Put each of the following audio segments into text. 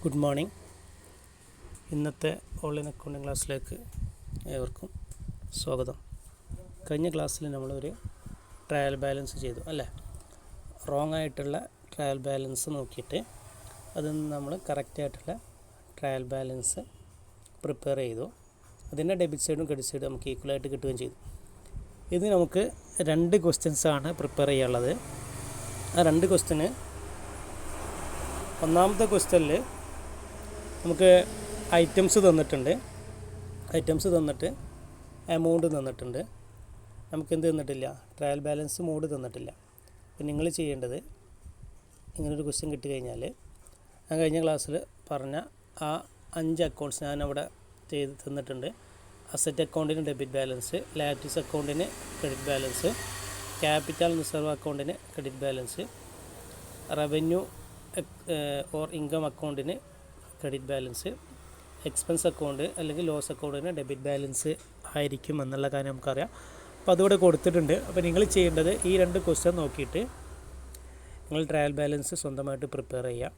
Good morning. ഇന്നത്തെ online accounting ക്ലാസ്സിലേക്ക് ഏവർക്കും സ്വാഗതം. കഴിഞ്ഞ ക്ലാസ്സിൽ നമ്മളൊരു ട്രയൽ ബാലൻസ് ചെയ്തു അല്ലേ? റോങ് ആയിട്ടുള്ള ട്രയൽ ബാലൻസ് നോക്കിയിട്ട് അതിൽ നിന്ന് നമ്മൾ കറക്റ്റായിട്ടുള്ള ട്രയൽ ബാലൻസ് പ്രിപ്പയർ ചെയ്തു. അതിൻ്റെ ഡെബിറ്റ് സൈഡും ക്രെഡിറ്റ് സൈഡും നമുക്ക് ഈക്വലായിട്ട് കിട്ടുകയും ചെയ്തു. ഇത് നമുക്ക് 2 ക്വസ്റ്റ്യൻസാണ് പ്രിപ്പയർ ചെയ്യാനുള്ളത്. ആ 2 ക്വസ്റ്റ്യന് ഒന്നാമത്തെ ക്വസ്റ്റ്യനിൽ നമുക്ക് ഐറ്റംസ് തന്നിട്ടുണ്ട്. ഐറ്റംസ് തന്നിട്ട് എമൗണ്ട് തന്നിട്ടുണ്ട്. നമുക്കെന്ത് തന്നിട്ടില്ല? ട്രയൽ ബാലൻസ് മോഡ് തന്നിട്ടില്ല. അപ്പോൾ നിങ്ങൾ ചെയ്യേണ്ടത്, ഇങ്ങനൊരു ക്വസ്റ്റ്യൻ കിട്ടിക്കഴിഞ്ഞാൽ ഞാൻ കഴിഞ്ഞ ക്ലാസ്സിൽ പറഞ്ഞ ആ 5 അക്കൗണ്ട്സ് ഞാനവിടെ ചെയ്ത് തന്നിട്ടുണ്ട്. അസറ്റ് അക്കൗണ്ടിന് ഡെബിറ്റ് ബാലൻസ്, ലയബിലിറ്റീസ് അക്കൗണ്ടിന് ക്രെഡിറ്റ് ബാലൻസ്, ക്യാപിറ്റൽ റിസർവ് അക്കൗണ്ടിന് credit balance, revenue or income അക്കൗണ്ടിന് ക്രെഡിറ്റ് ബാലൻസ്, എക്സ്പെൻസ് അക്കൗണ്ട് അല്ലെങ്കിൽ ലോസ് അക്കൗണ്ടിന് ഡെബിറ്റ് ബാലൻസ് ആയിരിക്കും എന്നുള്ള കാര്യം നമുക്കറിയാം. അപ്പോൾ അതുകൂടെ കൊടുത്തിട്ടുണ്ട്. അപ്പോൾ നിങ്ങൾ ചെയ്യേണ്ടത് ഈ 2 ക്വസ്റ്റ്യൻ നോക്കിയിട്ട് നിങ്ങൾ ട്രയൽ ബാലൻസ് സ്വന്തമായിട്ട് പ്രിപ്പയർ ചെയ്യുക.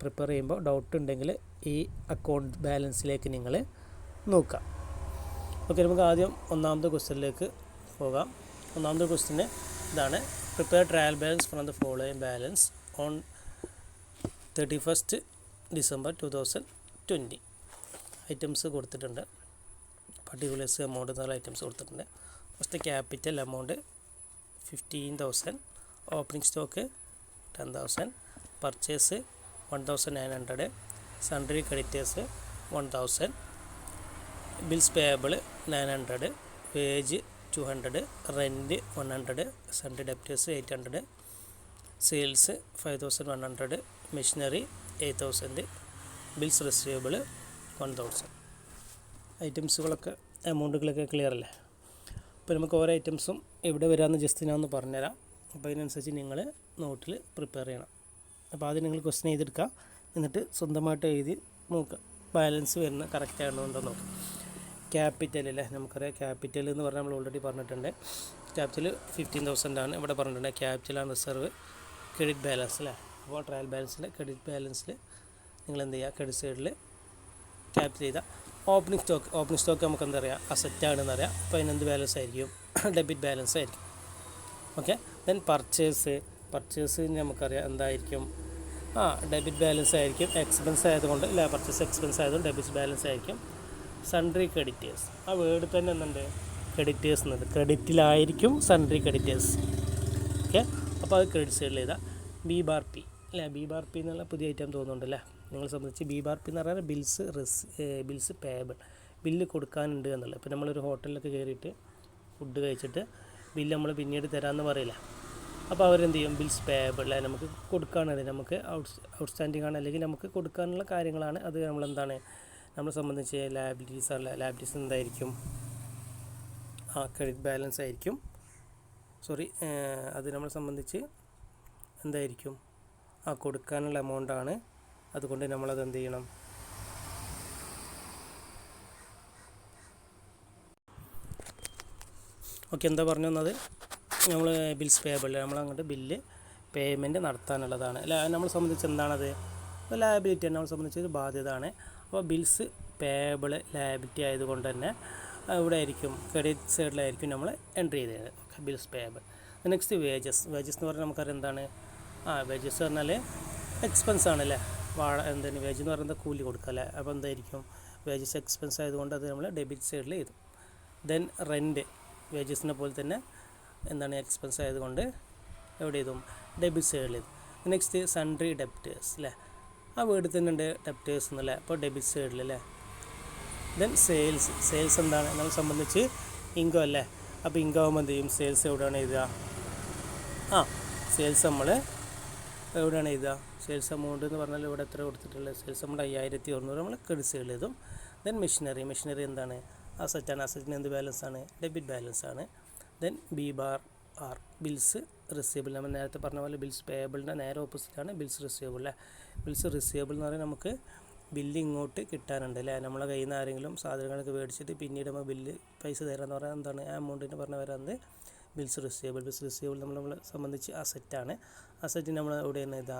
പ്രിപ്പയർ ചെയ്യുമ്പോൾ ഡൗട്ട് ഉണ്ടെങ്കിൽ ഈ അക്കൗണ്ട് ബാലൻസിലേക്ക് നിങ്ങൾ നോക്കുക. ഓക്കെ, നമുക്ക് ആദ്യം ഒന്നാമത്തെ ക്വസ്റ്റ്യനിലേക്ക് പോകാം. ഒന്നാമത്തെ ക്വസ്റ്റ്യന് ഇതാണ്: prepare trial balance from the following balance on 31st December 2020. Items കൊടുത്തിട്ടുണ്ട്. പർട്ടിക്കുലേഴ്സ് എമൗണ്ട് എന്നുള്ള ഐറ്റംസ് കൊടുത്തിട്ടുണ്ട്. First capital amount 15,000, opening stock 10,000, purchase 1,900, sundry creditors 1,000, bills payable 900, wage 200, rent 100, sundry debtors 800, sales 5,100, machinery 8,000, bills receivable 1,000. ഐറ്റംസുകളൊക്കെ എമൗണ്ടുകളൊക്കെ clear അല്ലേ? അപ്പോൾ നമുക്ക് ഓരോ ഐറ്റംസും എവിടെ വരാമെന്ന് ജസ്റ്റ് ഞാൻ ഒന്ന് പറഞ്ഞുതരാം. അപ്പോൾ അതിനനുസരിച്ച് നിങ്ങൾ നോട്ടിൽ പ്രിപ്പയർ ചെയ്യണം. അപ്പോൾ ആദ്യം നിങ്ങൾ ക്വസ്റ്റ്യൻ എഴുതിയെടുക്കുക, എന്നിട്ട് സ്വന്തമായിട്ട് എഴുതി നോക്കുക ബാലൻസ് വരുന്ന കറക്റ്റ് ആണോണ്ടോ നോക്കുക. ക്യാപിറ്റൽ അല്ലേ, നമുക്കറിയാം ക്യാപിറ്റൽ എന്ന് പറഞ്ഞാൽ നമ്മൾ ഓൾറെഡി പറഞ്ഞിട്ടുണ്ട്. ക്യാപിറ്റൽ 15,000 ആണ് ഇവിടെ പറഞ്ഞിട്ടുണ്ട്. Capital and reserve credit balance അല്ലേ. അപ്പോൾ ട്രയൽ ബാലൻസിൽ ക്രെഡിറ്റ് ബാലൻസിൽ നിങ്ങൾ എന്ത് ചെയ്യുക? ക്രെഡിറ്റ് സൈഡിൽ ക്യാപിറ്റൽ ചെയ്താൽ ഓപ്പണിംഗ് സ്റ്റോക്ക് നമുക്ക് എന്താ പറയുക? അസറ്റാണെന്ന് അറിയാം. അപ്പോൾ അതിനെന്ത് ബാലൻസ് ആയിരിക്കും? ഡെബിറ്റ് ബാലൻസ് ആയിരിക്കും. ഓക്കെ, ദെൻ പർച്ചേസിന് നമുക്കറിയാം എന്തായിരിക്കും? ഡെബിറ്റ് ബാലൻസ് ആയിരിക്കും. എക്സ്പെൻസ് ആയതുകൊണ്ട് അല്ല, പർച്ചേസ് എക്സ്പെൻസ് ആയതുകൊണ്ട് ഡെബിറ്റ് ബാലൻസ് ആയിരിക്കും. സൺഡ്രി ക്രെഡിറ്റേഴ്സ്, ആ വേർഡ് തന്നെ എന്തുണ്ട്? ക്രെഡിറ്റേഴ്സ് എന്നുണ്ട്. ക്രെഡിറ്റിലായിരിക്കും സൺഡ്രി ക്രെഡിറ്റേഴ്സ്. ഓക്കെ, അപ്പോൾ അത് ക്രെഡിറ്റ് സൈഡിൽ ചെയ്താൽ BBAR അല്ലേ. BBAR എന്നുള്ള പുതിയ ഐറ്റം തോന്നുന്നുണ്ടല്ലേ നിങ്ങളെ സംബന്ധിച്ച്. BBAR എന്ന് പറഞ്ഞാൽ ബിൽസ് പേയബിൾ, ബില്ല് കൊടുക്കാനുണ്ട് എന്നുള്ളത്. ഇപ്പോൾ നമ്മളൊരു ഹോട്ടലിലൊക്കെ കയറിയിട്ട് ഫുഡ് കഴിച്ചിട്ട് ബില്ല് നമ്മൾ പിന്നീട് തരാമെന്ന് പറയില്ല. അപ്പോൾ അവരെന്ത് ചെയ്യും? ബിൽസ് പേയബിൾ നമുക്ക് കൊടുക്കാനുള്ളത്, നമുക്ക് ഔട്ട്സ്റ്റാൻഡിംഗ് ആണ് അല്ലെങ്കിൽ നമുക്ക് കൊടുക്കാനുള്ള കാര്യങ്ങളാണ്. അത് നമ്മളെന്താണ് നമ്മളെ സംബന്ധിച്ച് ലയബിലിറ്റീസ് എന്തായിരിക്കും? ക്രെഡിറ്റ് ബാലൻസ് ആയിരിക്കും. അത് നമ്മളെ സംബന്ധിച്ച് എന്തായിരിക്കും? കൊടുക്കാനുള്ള എമൗണ്ടാണ്. അതുകൊണ്ട് നമ്മളത് എന്ത് ചെയ്യണം? ഓക്കെ, എന്താ പറഞ്ഞു തന്നത്? നമ്മൾ ബിൽസ് പേയബിൾ, നമ്മളങ്ങോട്ട് ബില്ല് പേയ്മെൻറ്റ് നടത്താനുള്ളതാണ് അല്ല. നമ്മളെ സംബന്ധിച്ച് എന്താണത്? ലയബിലിറ്റി നമ്മളെ സംബന്ധിച്ച് ഒരു ബാധ്യതയാണ്. അപ്പോൾ ബിൽസ് പേയബിൾ ലയബിലിറ്റി ആയതുകൊണ്ട് തന്നെ ഇവിടെ ആയിരിക്കും ക്രെഡിറ്റ് സൈഡിലായിരിക്കും നമ്മൾ എൻട്രി ചെയ്തത്. Okay, bills payable. Next wages എന്ന് പറഞ്ഞാൽ നമുക്കറിയാം എന്താണ്? വേജസ് പറഞ്ഞാൽ എക്സ്പെൻസ് ആണല്ലേ. എന്താണ് വേജ് എന്ന് പറയുന്നത്? കൂലി കൊടുക്കുക അല്ലേ. അപ്പോൾ എന്തായിരിക്കും? വേജസ് എക്സ്പെൻസ് ആയതുകൊണ്ട് അത് നമ്മൾ ഡെബിറ്റ് സൈഡിൽ ചെയ്തു. ദെൻ റെൻറ്റ് വേജസിനെ പോലെ തന്നെ എന്താണ്? എക്സ്പെൻസ് ആയതുകൊണ്ട് എവിടെ ചെയ്തു? ഡെബിറ്റ് സൈഡിൽ ചെയ്തു. നെക്സ്റ്റ് സൺഡ്രി ഡെപ്റ്റേഴ്സ് അല്ലേ, ആ വേർഡ് തന്നെ ഉണ്ട് ഡെപ്റ്റേഴ്സ് എന്നല്ലേ. അപ്പോൾ ഡെബിറ്റ് സൈഡിൽ അല്ലേ. ദെൻ സെയിൽസ് എന്താണ്? നമ്മളെ സംബന്ധിച്ച് ഇൻകം അല്ലേ. അപ്പോൾ ഇൻകം ആകുമ്പോൾ എന്ത് ചെയ്യും? സെയിൽസ് എവിടെയാണ് എഴുതുക? സെയിൽസ് നമ്മൾ എവിടെയാണ് എഴുതുക? സെയിൽസ് എമൗണ്ട് എന്ന് പറഞ്ഞാൽ ഇവിടെ എത്ര കൊടുത്തിട്ടുള്ളത്? സെയിൽസ് എമൗണ്ട് 5,100 നമ്മൾ ക്രെഡിറ്റ് സൈഡിൽ എഴുതും. ദെൻ മെഷീനറി എന്താണ്? അസറ്റാണ്. അസറ്റിന് എന്ത് ബാലൻസ് ആണ്? ഡെബിറ്റ് ബാലൻസ് ആണ്. ദെൻ BBAR ബിൽസ് റിസീവബിൾ, നമ്മൾ നേരത്തെ പറഞ്ഞ പോലെ ബിൽസ് പേയബിളിൻ്റെ നേരെ ഓപ്പോസിറ്റാണ് ബിൽസ് റിസീവബിൾ അല്ലേ. ബിൽസ് റിസീവബിൾ എന്ന് പറഞ്ഞാൽ നമുക്ക് ബില്ല് ഇങ്ങോട്ട് കിട്ടാനുണ്ട് അല്ലേ. നമ്മളെ കയ്യിൽ നിന്ന് ആരെങ്കിലും സാധനങ്ങളൊക്കെ മേടിച്ചിട്ട് പിന്നീട് നമ്മൾ ബില്ല് പൈസ തരാമെന്ന് പറഞ്ഞാൽ എന്താണ്? ആ എമൗണ്ടിന് പറഞ്ഞ് വരാറുണ്ട് ബിൽസ് റിസീവബിൾ നമ്മളെ സംബന്ധിച്ച് അസറ്റാണ്. അസറ്റിന് നമ്മൾ എവിടെയാണ് ഇതാ?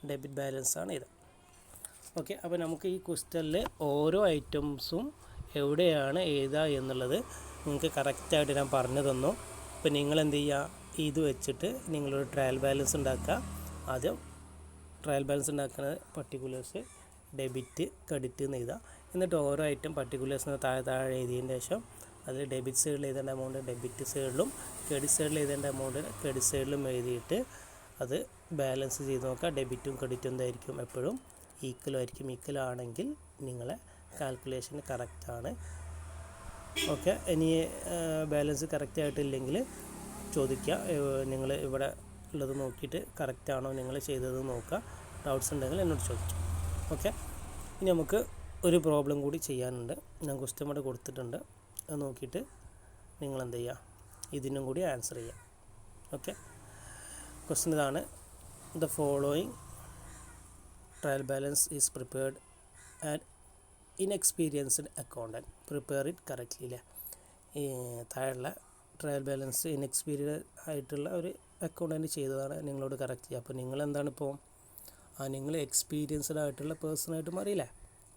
ഡെബിറ്റ് ബാലൻസ് ആണ് ഇത്. ഓക്കെ, അപ്പോൾ നമുക്ക് ഈ ക്വസ്റ്റനിൽ ഓരോ ഐറ്റംസും എവിടെയാണ് എഴുതുക എന്നുള്ളത് നിങ്ങൾക്ക് കറക്റ്റായിട്ട് ഞാൻ പറഞ്ഞു തന്നു. അപ്പോൾ നിങ്ങൾ എന്ത് ചെയ്യുക, ഇത് വെച്ചിട്ട് നിങ്ങളൊരു ട്രയൽ ബാലൻസ് ഉണ്ടാക്കുക. ആദ്യം ട്രയൽ ബാലൻസ് ഉണ്ടാക്കുന്നത് പർട്ടിക്കുലേഴ്സ് ഡെബിറ്റ് ക്രെഡിറ്റ് എന്ന് എഴുതുക. എന്നിട്ട് ഓരോ ഐറ്റം പർട്ടിക്കുലേഴ്സിന് താഴെ എഴുതിയതിന് ശേഷം അതിൽ ഡെബിറ്റ് സൈഡിൽ എഴുതേണ്ട എമൗണ്ട് ഡെബിറ്റ് സൈഡിലും ക്രെഡിറ്റ് സൈഡിൽ എഴുതേണ്ട എമൗണ്ട് ക്രെഡിറ്റ് സൈഡിലും എഴുതിയിട്ട് അത് ബാലൻസ് ചെയ്ത് നോക്കുക. ഡെബിറ്റും ക്രെഡിറ്റും എന്തായിരിക്കും, എപ്പോഴും ഈക്വലായിരിക്കും. ഈക്വലാണെങ്കിൽ നിങ്ങളെ കാൽക്കുലേഷൻ കറക്റ്റാണ്. ഓക്കെ, ഇനി ബാലൻസ് കറക്റ്റ് ആയിട്ടില്ലെങ്കിൽ ചോദിക്കുക. നിങ്ങൾ ഇവിടെ ഉള്ളത് നോക്കിയിട്ട് കറക്റ്റാണോ നിങ്ങൾ ചെയ്തത് നോക്കുക. ഡൗട്ട്സ് ഉണ്ടെങ്കിൽ എന്നോട് ചോദിക്കും. ഓക്കെ, ഇനി നമുക്ക് ഒരു പ്രോബ്ലം കൂടി ചെയ്യാനുണ്ട്. ഞാൻ ക്വസ്റ്റ്യൻ ഇവിടെ കൊടുത്തിട്ടുണ്ട്. അത് നോക്കിയിട്ട് നിങ്ങൾ എന്ത് ചെയ്യുക, ഇതിനും കൂടി ആൻസർ ചെയ്യുക. ഓക്കെ, ക്വസ്റ്റ്യൻ ഇതാണ്. The following trial balance is prepared and inexperienced accountant prepare it correctly അല്ലേ. ഈ താഴെയുള്ള ട്രയൽ ബാലൻസ് ഇൻഎക്സ്പീരിയൻസ് ആയിട്ടുള്ള ഒരു അക്കൗണ്ടൻറ്റ് ചെയ്തതാണ് നിങ്ങളോട് കറക്റ്റ് ചെയ്യുക. അപ്പോൾ നിങ്ങളെന്താണ് ഇപ്പോൾ നിങ്ങൾ എക്സ്പീരിയൻസ്ഡ് ആയിട്ടുള്ള പേഴ്സണായിട്ട് മാറിയില്ലേ.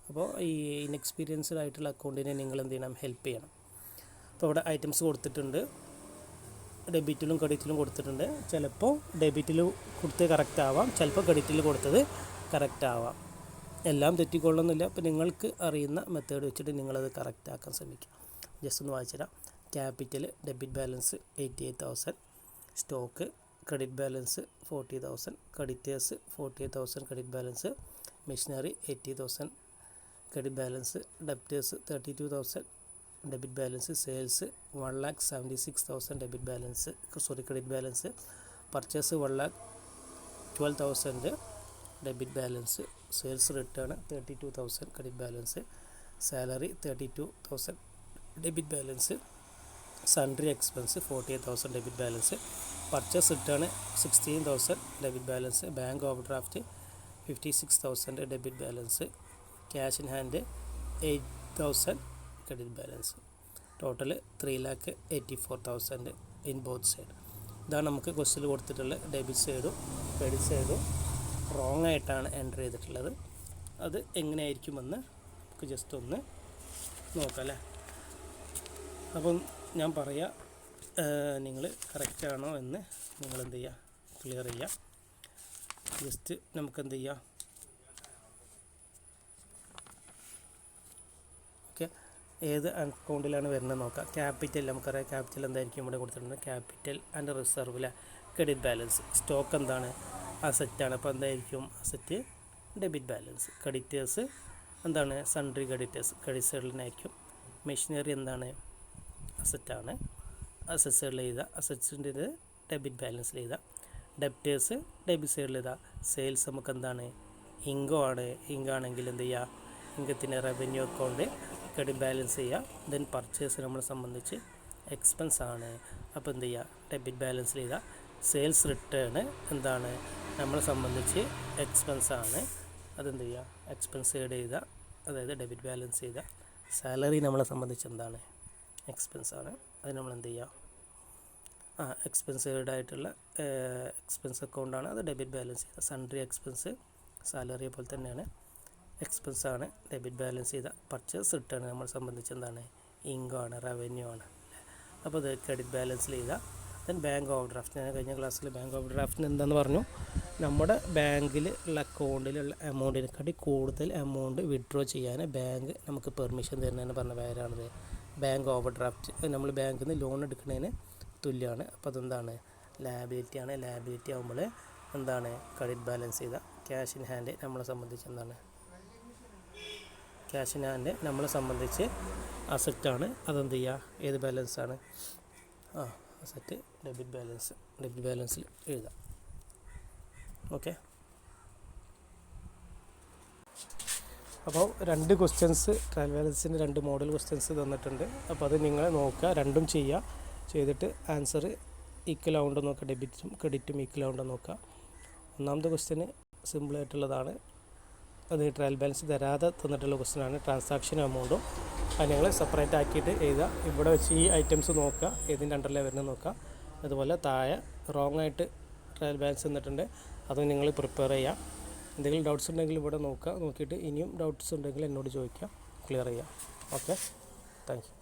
അപ്പോൾ ഈ ഇൻഎക്സ്പീരിയൻസ്ഡ് ആയിട്ടുള്ള അക്കൗണ്ടിനെ നിങ്ങൾ എന്ത് ചെയ്യണം, ഹെൽപ്പ് ചെയ്യണം. അപ്പോൾ ഇവിടെ ഐറ്റംസ് കൊടുത്തിട്ടുണ്ട്, ഡെബിറ്റിലും ക്രെഡിറ്റിലും കൊടുത്തിട്ടുണ്ട്. ചിലപ്പോൾ ഡെബിറ്റിൽ കൊടുത്തത് കറക്റ്റ് ആവാം, ചിലപ്പോൾ ക്രെഡിറ്റിൽ കൊടുത്തത് കറക്റ്റ് ആവാം. എല്ലാം തെറ്റിക്കൊള്ളുന്നില്ല. അപ്പോൾ നിങ്ങൾക്ക് അറിയുന്ന മെത്തേഡ് വെച്ചിട്ട് നിങ്ങളത് കറക്റ്റ് ആക്കാൻ ശ്രമിക്കുക. ജസ്റ്റ് ഒന്ന് വായിച്ചുതരാം. Capital debit balance 88,000, stock credit balance 40,000, creditors 48,000 credit balance, machinery 80,000 credit balance, debtors 32,000 debit balance, sales 1,76,000 debit balance credit balance, purchase 1,12,000 debit balance, sales return 32,000 credit balance, salary 32,000 debit balance, sundry expense 48,000 debit balance, purchase return 16,000 debit balance, bank overdraft 56,000 debit balance, cash in hand 8,000 credit balance. Total 3,84,000 in both side. ഇതാണ് നമുക്ക് question കൊടുത്തിട്ടുള്ള debit സൈഡും credit സൈഡും wrong ആയിട്ടാണ് enter ചെയ്തിട്ടുള്ളത്. അത് എങ്ങനെയായിരിക്കുമെന്ന് നമുക്ക് just ഒന്ന് നോക്കാം അല്ലേ. അപ്പം ഞാൻ പറയാം, നിങ്ങൾ കറക്റ്റാണോ എന്ന് നിങ്ങൾ എന്ത് ചെയ്യുക, ക്ലിയർ ചെയ്യുക. ജസ്റ്റ് നമുക്ക് എന്ത് ചെയ്യാം, ഓക്കെ, ഏത് അക്കൗണ്ടിലാണ് വരുന്നത് നോക്കാം. ക്യാപിറ്റൽ നമുക്കറിയാം, ക്യാപിറ്റൽ എന്തായിരിക്കും ഇവിടെ കൊടുത്തിട്ടുണ്ട്, ക്യാപിറ്റൽ ആൻഡ് റിസർവിലെ ക്രെഡിറ്റ് ബാലൻസ്. സ്റ്റോക്ക് എന്താണ്, അസറ്റാണ്. അപ്പോൾ എന്തായിരിക്കും, അസറ്റ് ഡെബിറ്റ് ബാലൻസ്. ക്രെഡിറ്റേഴ്സ് എന്താണ്, സൺട്രി ക്രെഡിറ്റേഴ്സ് ക്രെഡിറ്റ് സൈഡിലായിരിക്കും. മെഷീനറി എന്താണ്, അസറ്റാണ്, അസറ്റ് സൈഡിൽ എഴുതുക. അസറ്റ്സിൻ്റെ ഇത് ഡെബിറ്റ് ബാലൻസിൽ എഴുതുക. ഡെപ്റ്റേഴ്സ് ഡെബിറ്റ് സൈഡിൽ എഴുതുക. സെയിൽസ് നമുക്ക് എന്താണ്, ഇൻകം ആണ്. ഇൻകം ആണെങ്കിൽ എന്ത് ചെയ്യുക, ഇൻകത്തിൻ്റെ റവന്യൂ അക്കൗണ്ട് ക്രെഡിറ്റ് ബാലൻസ് ചെയ്യുക. ദെൻ പർച്ചേസ് നമ്മളെ സംബന്ധിച്ച് എക്സ്പെൻസ് ആണ്. അപ്പോൾ എന്ത് ചെയ്യുക, ഡെബിറ്റ് ബാലൻസിൽ എഴുതുക. സെയിൽസ് റിട്ടേൺ എന്താണ്, നമ്മളെ സംബന്ധിച്ച് എക്സ്പെൻസ് ആണ്. അതെന്ത് ചെയ്യുക, എക്സ്പെൻസ് സൈഡ് എഴുതുക, അതായത് ഡെബിറ്റ് ബാലൻസ് ചെയ്യുക. സാലറി നമ്മളെ സംബന്ധിച്ച് എന്താണ്, എക്സ്പെൻസ് ആണ്. അത് നമ്മൾ എന്ത് ചെയ്യുക, എക്സ്പെൻസ് സൈഡ് ആയിട്ടുള്ള എക്സ്പെൻസ് അക്കൗണ്ടാണ്, അത് ഡെബിറ്റ് ബാലൻസ് ചെയ്യുക. സൺട്രി എക്സ്പെൻസ് സാലറിയെ പോലെ തന്നെയാണ്, എക്സ്പെൻസ് ആണ്, ഡെബിറ്റ് ബാലൻസ് ചെയ്ത. പർച്ചേസ് റിട്ടേൺ നമ്മളെ സംബന്ധിച്ച് എന്താണ്, ഇൻകം ആണ്, റവന്യൂ ആണ്. അപ്പോൾ അത് ക്രെഡിറ്റ് ബാലൻസിൽ ചെയ്ത. Then bank over draft. ഞാൻ കഴിഞ്ഞ ക്ലാസ്സിൽ ബാങ്ക് ഓവർ ഡ്രാഫ്റ്റിന് എന്താണെന്ന് പറഞ്ഞു, നമ്മുടെ ബാങ്കിൽ ഉള്ള അക്കൗണ്ടിലുള്ള എമൗണ്ടിനെക്കാട്ടി കൂടുതൽ എമൗണ്ട് വിഡ്രോ ചെയ്യാൻ ബാങ്ക് നമുക്ക് പെർമിഷൻ തരുന്നതെന്ന് പറഞ്ഞ പേരാണിത് ബാങ്ക് ഓവർ ഡ്രാഫ്റ്റ്. നമ്മൾ ബാങ്കിൽ നിന്ന് ലോൺ എടുക്കുന്നതിന് തുല്യമാണ്. അപ്പോൾ അതെന്താണ്, ലയബിലിറ്റിയാണ്. ലയബിലിറ്റി ആകുമ്പോൾ എന്താണ്, ക്രെഡിറ്റ് ബാലൻസ് ചെയ്ത. ക്യാഷ് ഇൻ ഹാൻഡ് നമ്മളെ സംബന്ധിച്ച് എന്താണ്, ക്യാഷ് ഇൻ ഹാൻഡ് നമ്മളെ സംബന്ധിച്ച് അസറ്റാണ്. അതെന്ത് ചെയ്യുക, ഏത് ബാലൻസാണ്, അസറ്റ് ഡെബിറ്റ് ബാലൻസ്, ഡെബിറ്റ് ബാലൻസിൽ എഴുതാം. ഓക്കെ, അപ്പോൾ 2 ക്വസ്റ്റ്യൻസ് ട്രയൽ ബാലൻസിൻ്റെ 2 മോഡൽ ക്വസ്റ്റ്യൻസ് തന്നിട്ടുണ്ട്. അപ്പോൾ അത് നിങ്ങൾ നോക്കുക, രണ്ടും ചെയ്യുക. ചെയ്തിട്ട് ആൻസർ ഈക്വൽ ആവുണ്ടോ നോക്കുക, ഡെബിറ്റും ക്രെഡിറ്റും ഈക്വൽ ആവുണ്ടോ നോക്കുക. ഒന്നാമത്തെ ക്വസ്റ്റ്യന് സിമ്പിളായിട്ടുള്ളതാണ്. അത് ട്രയൽ ബാലൻസ് തരാതെ തന്നിട്ടുള്ള ക്വസ്റ്റ്യനാണ്. ട്രാൻസാക്ഷൻ എമൗണ്ടും അത് നിങ്ങൾ സെപ്പറേറ്റ് ആക്കിയിട്ട് എഴുതുക. ഇവിടെ വെച്ച് ഈ ഐറ്റംസ് നോക്കുക, ഏതിൻ്റെ അണ്ടറിലാണ് വരുന്നത് നോക്കുക. അതുപോലെ താഴെ റോങ് ആയിട്ട് ട്രയൽ ബാലൻസ് തന്നിട്ടുണ്ട്, അത് നിങ്ങൾ പ്രിപ്പയർ ചെയ്യുക. എന്തെങ്കിലും ഡൗട്ട്സ് ഉണ്ടെങ്കിൽ ഇവിടെ നോക്കുക, നോക്കിയിട്ട് ഇനിയും ഡൗട്ട്സ് ഉണ്ടെങ്കിൽ എന്നോട് ചോദിക്കാം, ക്ലിയർ ചെയ്യാം. Okay, thank you.